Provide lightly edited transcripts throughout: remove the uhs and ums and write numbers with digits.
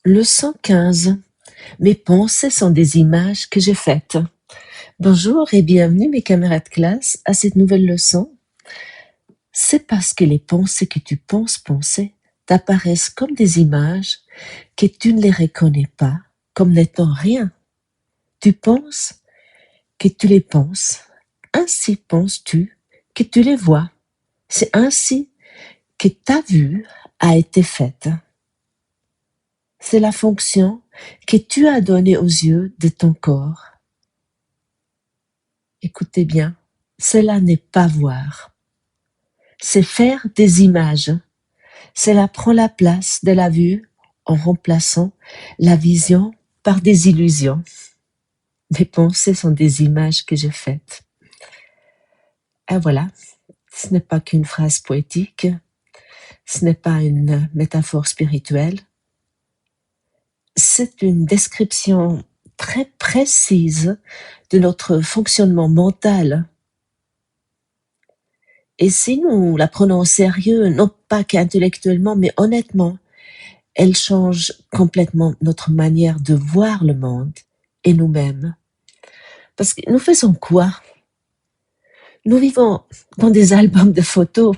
Leçon 15. Mes pensées sont des images que j'ai faites. Bonjour et bienvenue mes camarades de classe à cette nouvelle leçon. C'est parce que les pensées que tu penses penser t'apparaissent comme des images que tu ne les reconnais pas comme n'étant rien. Tu penses que tu les penses. Ainsi penses-tu que tu les vois. C'est ainsi que ta vue a été faite. C'est la fonction que tu as donnée aux yeux de ton corps. Écoutez bien, cela n'est pas voir. C'est faire des images. Cela prend la place de la vue en remplaçant la vision par des illusions. Mes pensées sont des images que j'ai faites. Et voilà, ce n'est pas qu'une phrase poétique, ce n'est pas une métaphore spirituelle, c'est une description très précise de notre fonctionnement mental. Et si nous la prenons au sérieux, non pas qu'intellectuellement, mais honnêtement, elle change complètement notre manière de voir le monde et nous-mêmes. Parce que nous faisons quoi? Nous vivons dans des albums de photos.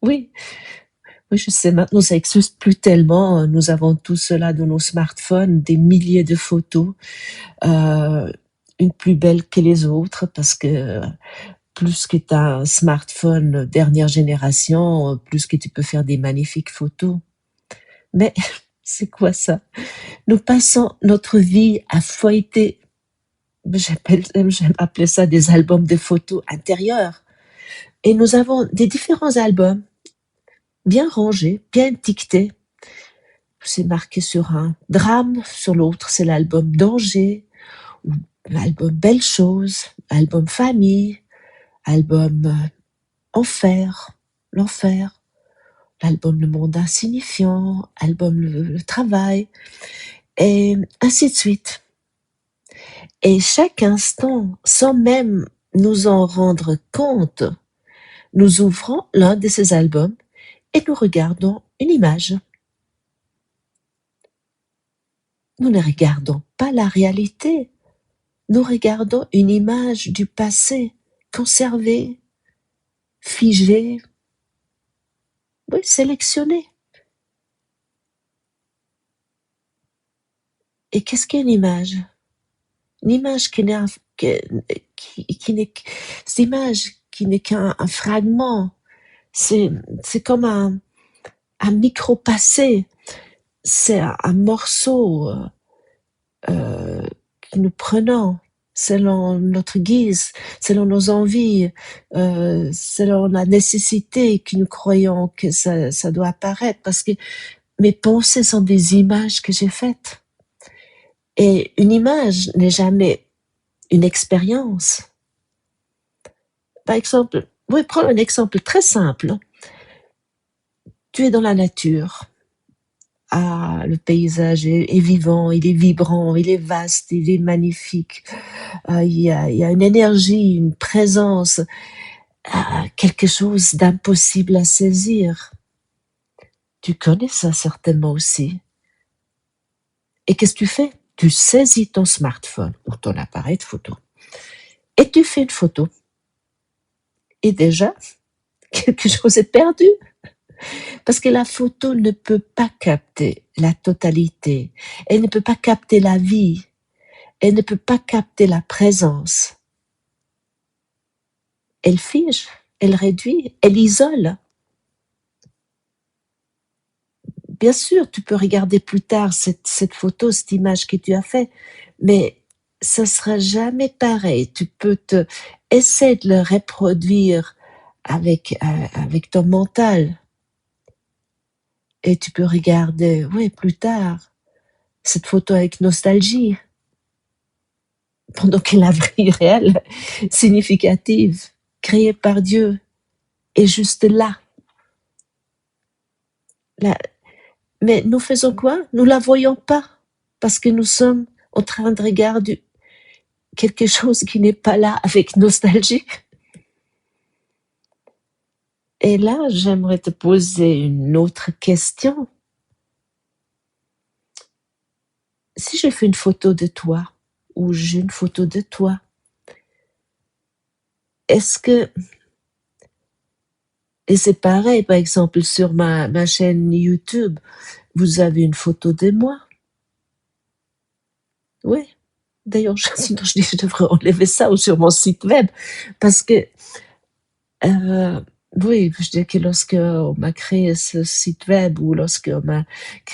Oui, oui, je sais, maintenant ça n'existe plus tellement. Nous avons tout cela dans nos smartphones, des milliers de photos, une plus belle que les autres, parce que plus que tu as un smartphone dernière génération, plus que tu peux faire des magnifiques photos. Mais c'est quoi ça? Nous passons notre vie à feuilleter, j'aime appeler ça des albums de photos intérieures. Et nous avons des différents albums, bien rangés, bien étiquetés. C'est marqué sur un drame, sur l'autre c'est l'album danger, ou l'album belle chose, album famille, album enfer, l'enfer, l'album le monde insignifiant, album le travail, et ainsi de suite. Et chaque instant, sans même nous en rendre compte, nous ouvrons l'un de ces albums et nous regardons une image. Nous ne regardons pas la réalité, nous regardons une image du passé, conservée, figée, oui, sélectionnée. Et qu'est-ce qu'une image? Une image qui n'est cette image qui n'est qu'un fragment, c'est comme un micro-passé, c'est un morceau que nous prenons selon notre guise, selon nos envies, selon la nécessité que nous croyons que ça doit apparaître, parce que mes pensées sont des images que j'ai faites. Et une image n'est jamais une expérience. Par exemple, oui, prends un exemple très simple. Tu es dans la nature. Ah, le paysage est vivant, il est vibrant, il est vaste, il est magnifique. Il y a une énergie, une présence, quelque chose d'impossible à saisir. Tu connais ça certainement aussi. Et qu'est-ce que tu fais? Tu saisis ton smartphone ou ton appareil de photo et tu fais une photo. Et déjà, quelque chose est perdu. Parce que la photo ne peut pas capter la totalité. Elle ne peut pas capter la vie. Elle ne peut pas capter la présence. Elle fige, elle réduit, elle isole. Bien sûr, tu peux regarder plus tard cette photo, cette image que tu as fait, mais ça sera jamais pareil. Tu peux essayer de le reproduire avec ton mental. Et tu peux regarder, oui, plus tard, cette photo avec nostalgie, pendant que la vie réelle, significative, créée par Dieu, est juste là. Là. Mais nous faisons quoi? Nous la voyons pas, parce que nous sommes en train de regarder quelque chose qui n'est pas là avec nostalgie. Et là, j'aimerais te poser une autre question. si je fais une photo de toi, ou j'ai une photo de toi, est-ce que, et c'est pareil, par exemple, sur ma chaîne YouTube, vous avez une photo de moi? Oui. D'ailleurs, sinon je devrais enlever ça ou sur mon site web, parce que, euh, oui, je dis que lorsque on m'a créé ce site web ou lorsque on m'a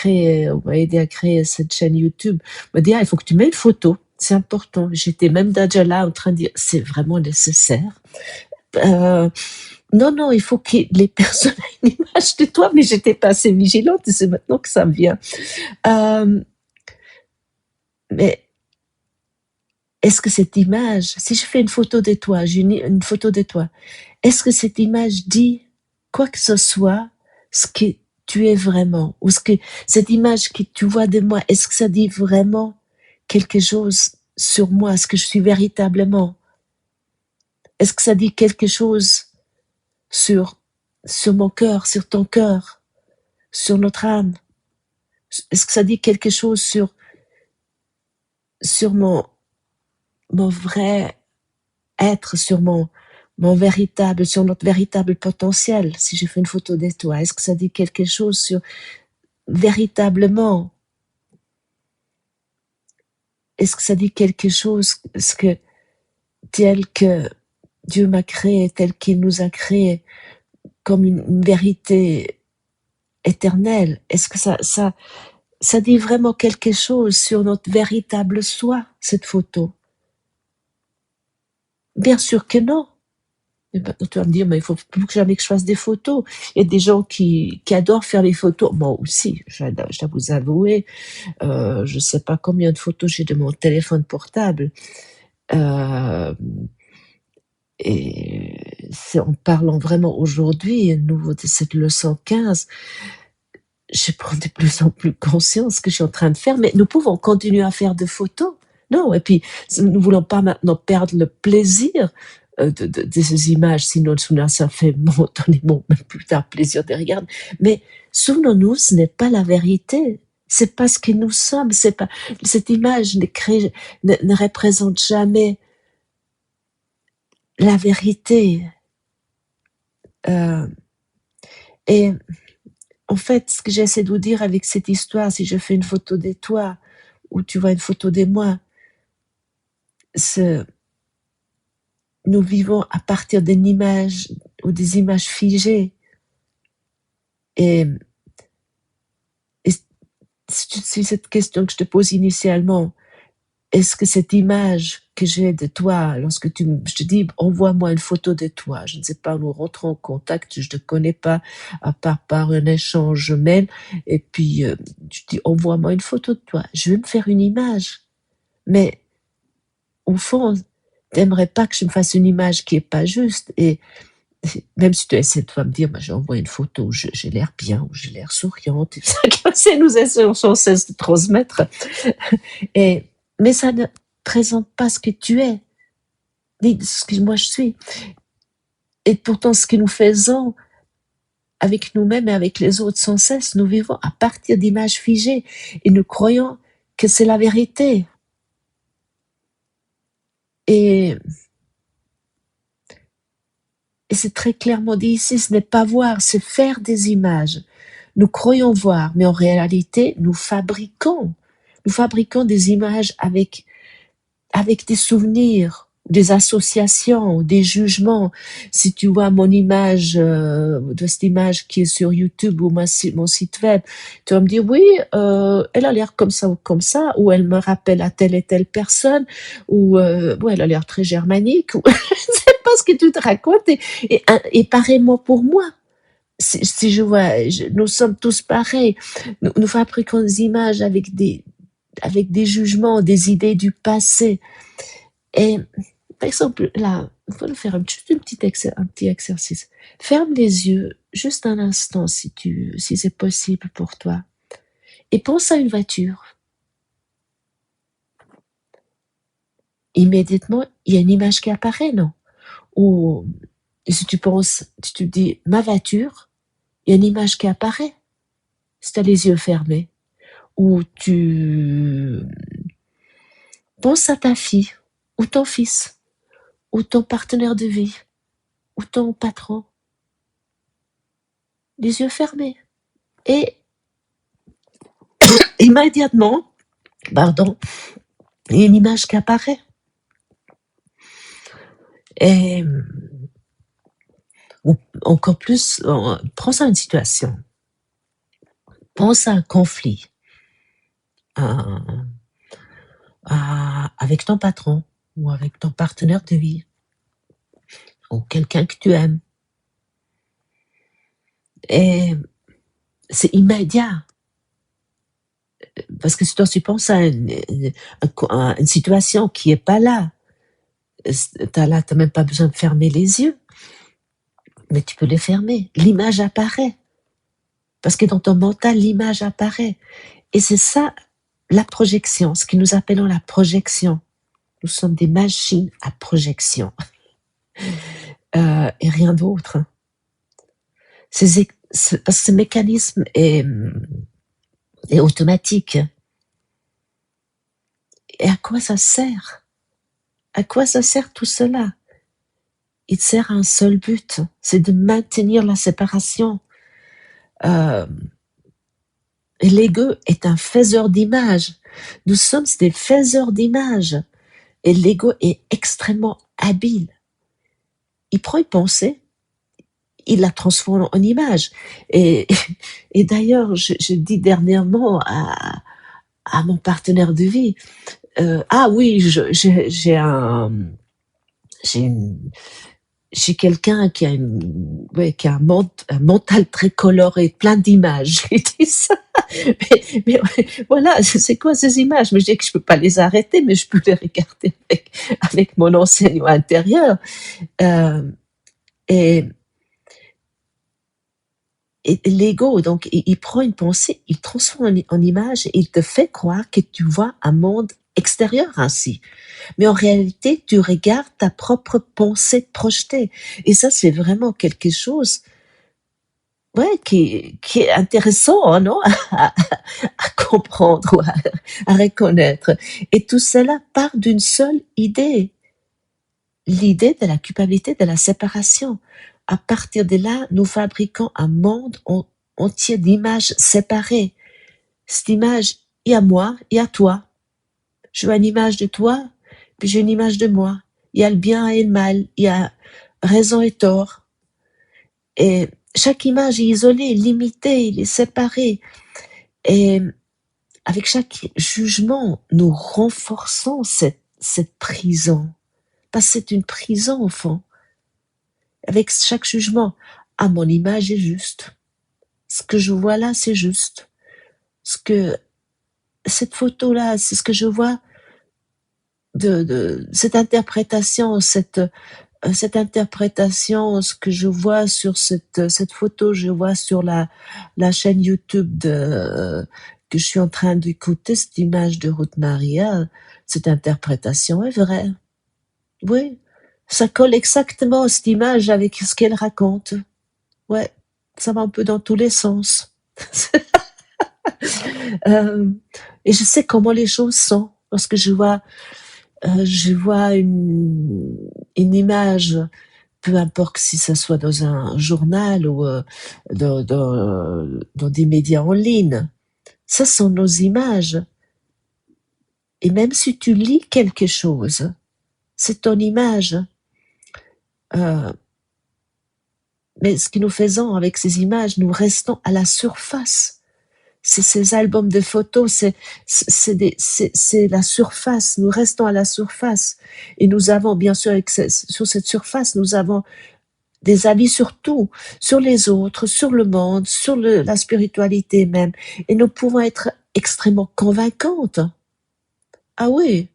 aidé à créer cette chaîne YouTube, on m'a dit, ah, il faut que tu mettes une photo, c'est important. J'étais même déjà là en train de dire, c'est vraiment nécessaire. Euh, non, non, il faut que les personnes aient une image de toi, mais j'étais pas assez vigilante et c'est maintenant que ça me vient. Euh, mais est-ce que cette image, si je fais une photo de toi, j'ai une photo de toi, est-ce que cette image dit quoi que ce soit, ce que tu es vraiment, ou ce que cette image que tu vois de moi, est-ce que ça dit vraiment quelque chose sur moi, ce que je suis véritablement? Est-ce que ça dit quelque chose sur mon cœur, sur ton cœur, sur notre âme? Est-ce que ça dit quelque chose sur mon vrai être, sur sur notre véritable potentiel? Si je fais une photo de toi, est-ce que ça dit quelque chose sur véritablement? Est-ce que ça dit quelque chose, ce que tel que Dieu m'a créé, tel qu'il nous a créé, comme une vérité éternelle? Est-ce que ça dit vraiment quelque chose sur notre véritable soi, cette photo? Bien sûr que non. Et maintenant, tu vas me dire, mais il faut plus que jamais que je fasse des photos. Il y a des gens qui adorent faire les photos. Moi aussi, je dois vous avouer, je sais pas combien de photos j'ai de mon téléphone portable. Euh, et c'est en parlant vraiment aujourd'hui, à nouveau de cette leçon 15, je prends de plus en plus conscience ce que je suis en train de faire, mais nous pouvons continuer à faire des photos. Non, et puis nous ne voulons pas maintenant perdre le plaisir de ces images, sinon ça fait momentanément même plus tard plaisir de regarder. Mais souvenons-nous, ce n'est pas la vérité. C'est pas ce que nous sommes. C'est pas cette image ne représente jamais la vérité. Euh, et en fait, ce que j'essaie de vous dire avec cette histoire, si je fais une photo de toi ou tu vois une photo de moi, nous vivons à partir d'une image ou des images figées. Et, et si cette question que je te pose initialement, est-ce que cette image que j'ai de toi, lorsque je te dis, envoie-moi une photo de toi, je ne sais pas, nous rentrons en contact, je ne te connais pas, à part par un échange mail, et puis tu dis, envoie-moi une photo de toi, je vais me faire une image. Mais au fond, t'aimerais pas que je me fasse une image qui est pas juste, et même si tu essaies de me dire, bah, j'ai envoyé une photo où j'ai l'air bien, où j'ai l'air souriante, et ça nous essayons sans cesse de transmettre. Mais ça ne présente pas ce que tu es, ni ce que moi je suis. Et pourtant, ce que nous faisons avec nous-mêmes et avec les autres sans cesse, nous vivons à partir d'images figées et nous croyons que c'est la vérité. Et c'est très clairement dit ici, ce n'est pas voir, c'est faire des images. Nous croyons voir, mais en réalité, nous fabriquons des images avec des souvenirs, des associations, des jugements. Si tu vois mon image, de cette image qui est sur YouTube ou mon site web, tu vas me dire, oui, elle a l'air comme ça, ou elle me rappelle à telle et telle personne, ou ouais, elle a l'air très germanique, ou c'est pas ce que tu te racontes, et pareillement pour moi. Si je vois, nous sommes tous pareils. Nous fabriquons des images avec des jugements, des idées du passé. Et par exemple, là, il faut faire juste un petit exercice. Ferme les yeux juste un instant si c'est possible pour toi. Et pense à une voiture. Immédiatement, il y a une image qui apparaît, non? Ou si tu te dis ma voiture, il y a une image qui apparaît si tu as les yeux fermés. où tu penses à ta fille, ou ton fils, ou ton partenaire de vie, ou ton patron, les yeux fermés. Et immédiatement, pardon, il y a une image qui apparaît. Et ou encore plus, prends ça une situation. Pense à un conflit avec ton patron ou avec ton partenaire de vie ou quelqu'un que tu aimes. Et c'est immédiat. Parce que si toi tu penses à une situation qui est pas là, t'as même pas besoin de fermer les yeux, mais tu peux les fermer. L'image apparaît. Parce que dans ton mental, l'image apparaît. Et c'est ça, la projection, ce que nous appelons la projection. Nous sommes des machines à projection. Et rien d'autre. Parce que ce mécanisme est automatique. Et à quoi ça sert? À quoi ça sert tout cela? Il sert à un seul but, c'est de maintenir la séparation. Et l'ego est un faiseur d'images. Nous sommes des faiseurs d'images. Et l'ego est extrêmement habile. Il prend une pensée, il la transforme en image. Et d'ailleurs, je dis dernièrement à mon partenaire de vie, ah oui, j'ai quelqu'un qui a un mental très coloré, plein d'images. J'ai dit ça. Mais voilà, c'est quoi ces images? Mais je dis que je peux pas les arrêter, mais je peux les regarder avec mon enseignant intérieur. Et l'ego, donc, il prend une pensée, il transforme en image, et il te fait croire que tu vois un monde extérieur ainsi. Mais en réalité, tu regardes ta propre pensée projetée. Et ça, c'est vraiment quelque chose, ouais, qui est intéressant, hein, non, à comprendre ou à reconnaître. Et tout cela part d'une seule idée. L'idée de la culpabilité, de la séparation. À partir de là, nous fabriquons un monde entier d'images séparées. Cette image, il y a moi, il y a toi. Je vois une image de toi, puis j'ai une image de moi. Il y a le bien et le mal, il y a raison et tort. Et chaque image est isolée, limitée, il est séparée. Et avec chaque jugement, nous renforçons cette prison. Parce que c'est une prison, au fond. Avec chaque jugement, ah, mon image est juste. Ce que je vois là, c'est juste. Cette photo-là, c'est ce que je vois de cette interprétation, cette interprétation, ce que je vois sur cette photo, je vois sur la chaîne YouTube que je suis en train d'écouter, cette image de Ruth Maria, cette interprétation est vraie. Oui, ça colle exactement cette image avec ce qu'elle raconte. Ouais, ça va un peu dans tous les sens. Et je sais comment les choses sont lorsque je vois une image, peu importe si ça soit dans un journal ou dans des médias en ligne. Ça sont nos images. Et même si tu lis quelque chose, c'est ton image. Mais ce que nous faisons avec ces images, nous restons à la surface. C'est ces albums de photos, c'est la surface. Nous restons à la surface. Et nous avons, bien sûr, sur cette surface, nous avons des avis sur tout, sur les autres, sur le monde, sur la spiritualité même. Et nous pouvons être extrêmement convaincantes. Ah oui,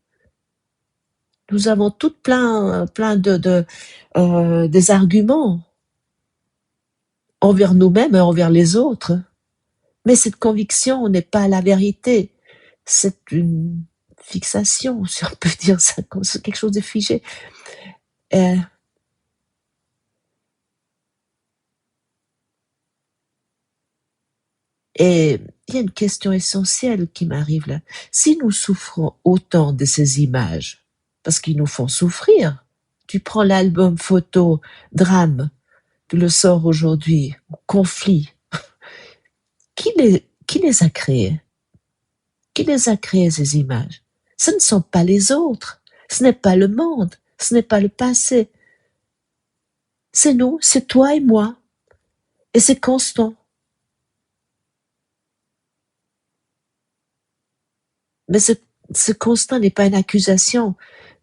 nous avons toutes plein des arguments envers nous-mêmes et envers les autres. Mais cette conviction n'est pas la vérité. C'est une fixation, si on peut dire ça, c'est quelque chose de figé. Et il y a une question essentielle qui m'arrive là. Si nous souffrons autant de ces images, parce qu'ils nous font souffrir, tu prends l'album photo Drame, tu le sors aujourd'hui, Conflit, qui les a créés? Qui les a créés, ces images? Ce ne sont pas les autres, ce n'est pas le monde, ce n'est pas le passé. C'est nous, c'est toi et moi, et c'est constant. Mais ce constant n'est pas une accusation,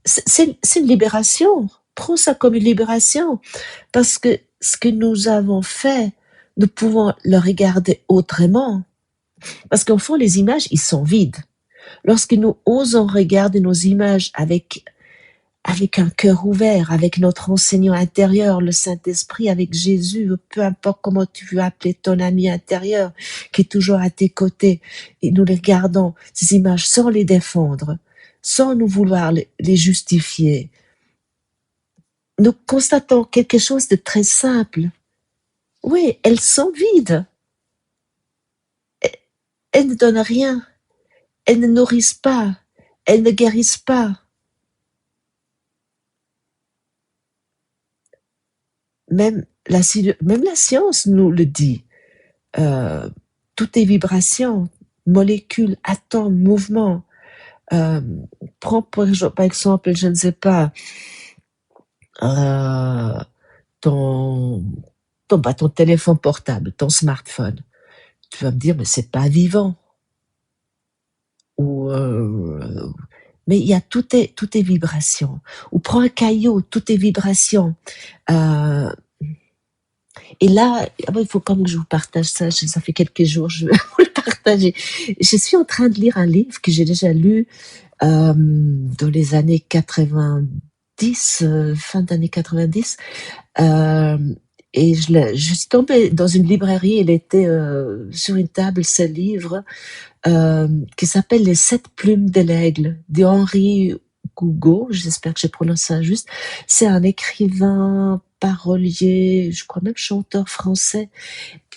c'est une libération. Prends ça comme une libération, parce que ce que nous avons fait, nous pouvons le regarder autrement. Parce qu'au fond, les images, ils sont vides. Lorsque nous osons regarder nos images avec un cœur ouvert, avec notre enseignant intérieur, le Saint-Esprit, avec Jésus, peu importe comment tu veux appeler ton ami intérieur, qui est toujours à tes côtés, et nous les regardons, ces images, sans les défendre, sans nous vouloir les justifier, nous constatons quelque chose de très simple. Oui, elles sont vides. Elles ne donnent rien. Elles ne nourrissent pas. Elles ne guérissent pas. Même même la science nous le dit. Euh, tout est vibration, molécules, atomes, mouvements. Euh, prends par exemple, je ne sais pas, euh, ton, ton téléphone portable, ton smartphone. Tu vas me dire, mais c'est pas vivant. Ou, mais il y a tout est vibration. Ou prends un caillou, tout est vibration. Euh, et là, il faut comme que je vous partage ça. Ça fait quelques jours, je vais vous le partager. Je suis en train de lire un livre que j'ai déjà lu dans les années 90, fin d'années 90. Euh, et je suis tombée dans une librairie. Il était sur une table, ce livre qui s'appelle Les 7 plumes de l'aigle de Henri Gougaud. J'espère que je prononce ça juste. C'est un écrivain, parolier, je crois même chanteur français.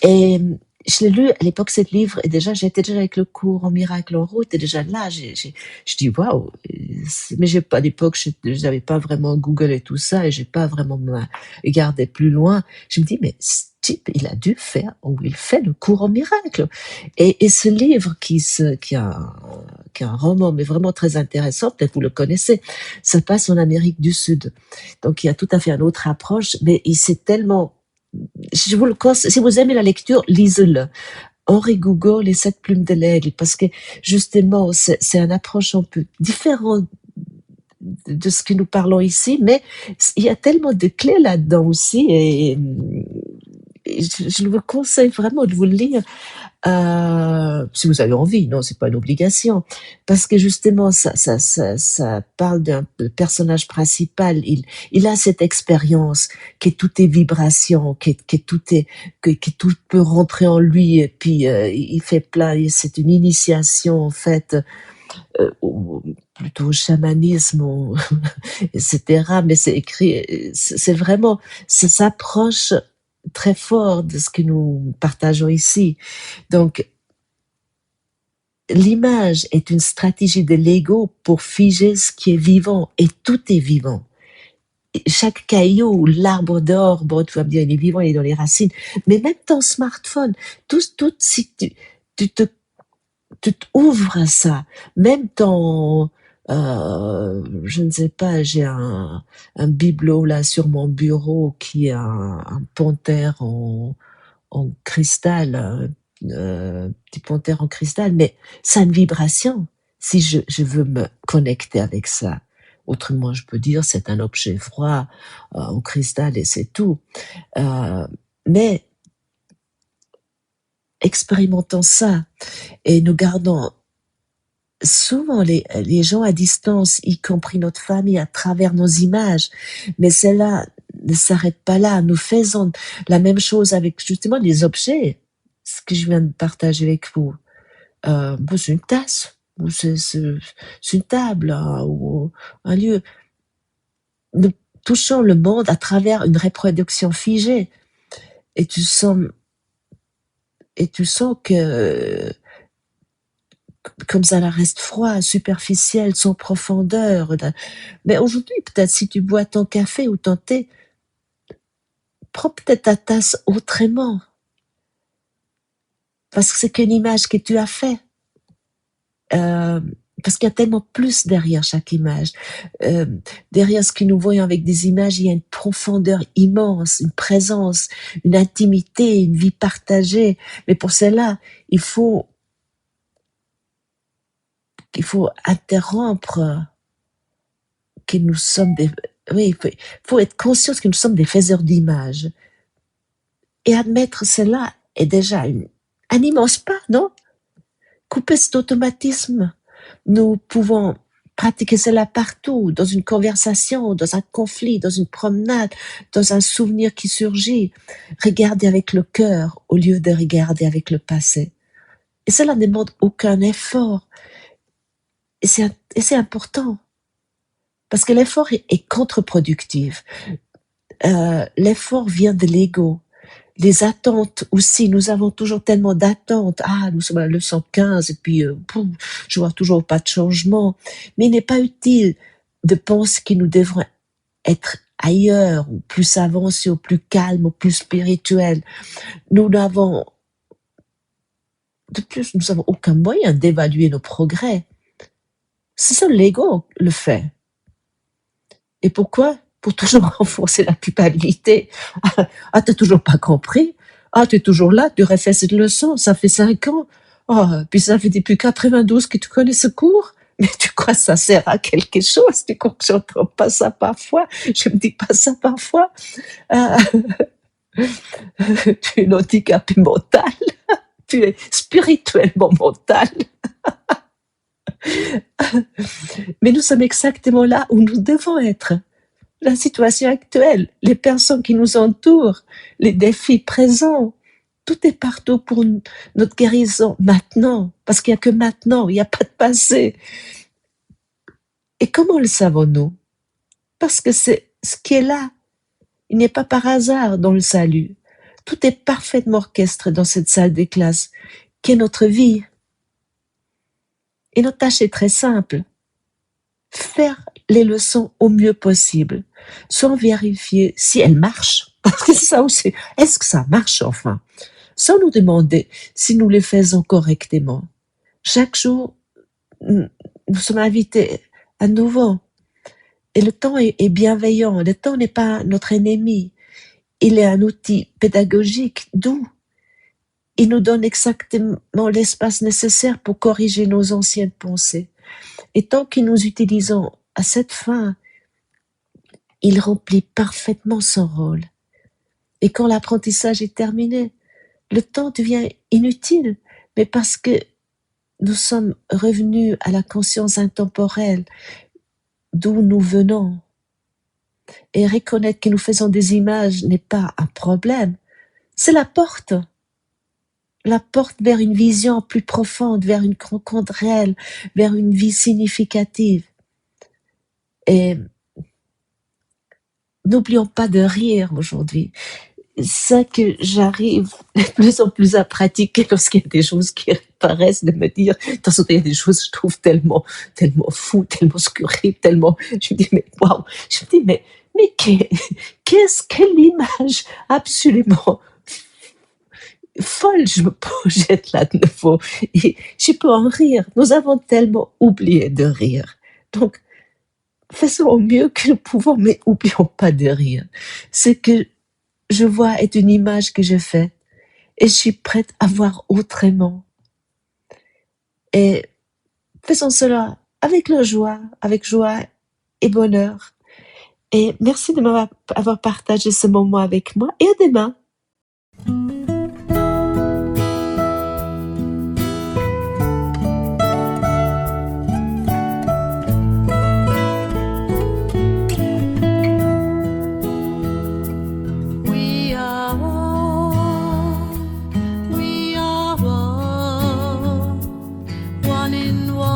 Et je l'ai lu à l'époque, ce livre, et déjà, j'étais déjà avec le cours en Miracle en route, et déjà là, je dis waouh, mais j'ai pas, à l'époque, je n'avais pas vraiment Google et tout ça, et j'ai pas vraiment regardé plus loin. Je me dis, mais ce type, il a dû faire, ou il fait le cours en Miracle. Et ce livre qui est un roman, mais vraiment très intéressant, peut-être vous le connaissez, ça passe en Amérique du Sud. Donc, il y a tout à fait une autre approche, mais il s'est tellement je vous le conseille, si vous aimez la lecture, lisez-le. Henri Gougaud, Les 7 plumes de l'aigle, parce que justement, c'est une approche un peu différente de ce que nous parlons ici, mais il y a tellement de clés là-dedans aussi, et je vous conseille vraiment de vous le lire. Si vous avez envie, non, c'est pas une obligation, parce que justement, ça parle d'un personnage principal. Il a cette expérience que tout est vibration, que tout peut rentrer en lui, et puis il fait plein. C'est une initiation en fait, plutôt au chamanisme, etc. Mais c'est écrit, c'est vraiment, ça s'approche très fort de ce que nous partageons ici. Donc, l'image est une stratégie de l'ego pour figer ce qui est vivant, et tout est vivant. Chaque caillou, l'arbre d'or, bon, tu vas me dire, il est vivant, il est dans les racines, mais même ton smartphone, si tu te, tu t'ouvres à ça, même ton, je ne sais pas, j'ai un bibelot là sur mon bureau qui est un panthère en cristal, petit panthère en cristal, mais ça a une vibration. Si je veux me connecter avec ça, autrement je peux dire c'est un objet froid en cristal et c'est tout. Euh, mais expérimentons ça, et nous gardons souvent les gens à distance, y compris notre famille, à travers nos images. Mais cela ne s'arrête pas là. Nous faisons la même chose avec justement les objets, ce que je viens de partager avec vous. C'est une tasse, ou c'est une table, hein, ou un lieu. Nous touchons le monde à travers une reproduction figée, et tu sens que comme ça reste froid, superficiel, sans profondeur. Mais aujourd'hui, peut-être si tu bois ton café ou ton thé, prends peut-être ta tasse autrement. Parce que c'est qu'une image que tu as fait. Parce qu'il y a tellement plus derrière chaque image. Derrière ce que nous voyons avec des images, il y a une profondeur immense, une présence, une intimité, une vie partagée. Mais pour cela, il faut interrompre que nous sommes il faut être conscient que nous sommes des faiseurs d'images. Et admettre cela est déjà un immense pas, non? Couper cet automatisme. Nous pouvons pratiquer cela partout, dans une conversation, dans un conflit, dans une promenade, dans un souvenir qui surgit. Regarder avec le cœur au lieu de regarder avec le passé. Et cela ne demande aucun effort. Et c'est important. Parce que l'effort est contre-productif. L'effort vient de l'ego. Les attentes aussi, nous avons toujours tellement d'attentes. Ah, nous sommes à la leçon 15 et puis je vois toujours pas de changement. Mais il n'est pas utile de penser que nous devrons être ailleurs, ou plus avancés, ou plus calmes, ou plus spirituels. De plus, nous n'avons aucun moyen d'évaluer nos progrès. C'est ça, l'ego le fait. Et pourquoi? Pour toujours renforcer la culpabilité. Ah, t'as toujours pas compris? Ah, t'es toujours là, tu refais cette leçon, ça fait 5 ans. Oh, puis ça fait depuis 92 que tu connais ce cours. Mais tu crois que ça sert à quelque chose? Tu crois que j'entends pas ça parfois? Je me dis pas ça parfois? Ah, tu es handicapé mental. Tu es spirituellement mental. Mais nous sommes exactement là où nous devons être. La situation actuelle, les personnes qui nous entourent, les défis présents, tout est partout pour notre guérison maintenant, parce qu'il n'y a que maintenant, il n'y a pas de passé. Et comment le savons-nous? Parce que c'est ce qui est là. Il n'est pas par hasard dans le salut. Tout est parfaitement orchestré dans cette salle des classes, qui est notre vie. Et notre tâche est très simple. Faire les leçons au mieux possible, sans vérifier si elles marchent. Parce que c'est ça aussi. Est-ce que ça marche enfin? Sans nous demander si nous les faisons correctement. Chaque jour, nous sommes invités à nouveau. Et le temps est bienveillant. Le temps n'est pas notre ennemi. Il est un outil pédagogique doux. Il nous donne exactement l'espace nécessaire pour corriger nos anciennes pensées. Et tant que nous utilisons à cette fin, il remplit parfaitement son rôle. Et quand l'apprentissage est terminé, le temps devient inutile, mais parce que nous sommes revenus à la conscience intemporelle d'où nous venons. Et reconnaître que nous faisons des images n'est pas un problème, c'est la porte vers une vision plus profonde, vers une rencontre réelle, vers une vie significative. Et n'oublions pas de rire aujourd'hui. Ça que j'arrive de plus en plus à pratiquer lorsqu'il y a des choses qui paraissent de me dire, de toute façon, il y a des choses que je trouve tellement fou, tellement scurriles, tellement, je me dis, mais waouh, je me dis, mais quelle image absolument folle je me projette là de nouveau. Et je peux en rire. Nous avons tellement oublié de rire. Donc, faisons au mieux que nous pouvons, mais oublions pas de rire. Ce que je vois est une image que je fais et je suis prête à voir autrement. Et faisons cela avec joie et bonheur. Et merci de m'avoir partagé ce moment avec moi et à demain. One in one.